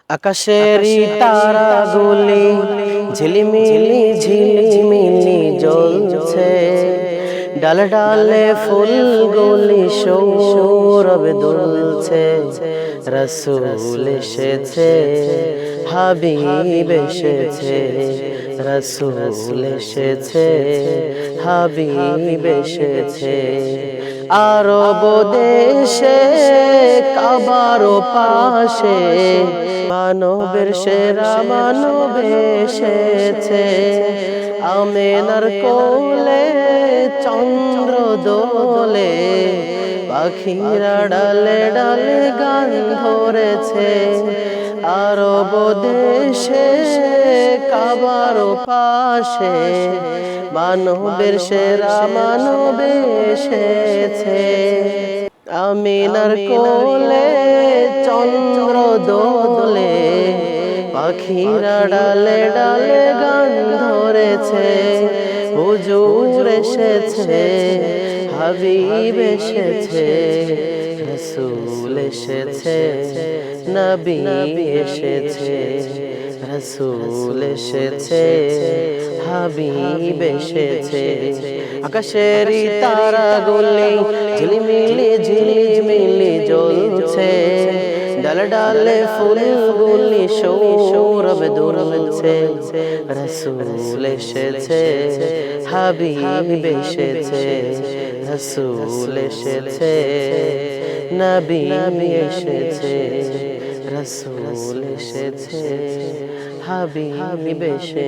আকাশেরই তারাগুলি ঝিলিমিলি ঝিলিমিলি জ্বলছে, ডালে ডালে ফুলগুলি সৌরভে দুলছে। রাসূল এসেছে, হাবিব এসেছে, রাসূল এসেছে, হাবিব এসেছে। আরব দেশে কাবার পাশে মানবের সেরা মানব এসেছে। আমেনার কোলে চন্দ্র দোলে, পাখিরা ডালে ডালে গান ধরেছে। আরব দেশে কাবার পাশে মানবের সেরা মানব এসেছে। আমিনার কোলে চন্দ্র দোলে, পাখিরা ডালে ডালে গান ধরেছে। হুজুর এসেছে, হাবিব এসেছে, রাসূল এসেছে, নবী এসেছে। রাসূল এসেছে, হাবিব এসেছে। আকাশেরই তারাগুলি ঝিলিমিলি ঝিলিমিলি জ্বলছে, ডালে ডালে ফুলগুলি সৌরভে দুলছে। রাসূল এসেছে, হাবিব এসেছে, রাসূল এসেছে, নবী এসেছে। রাসূল এসেছে, হাবিব এসেছে।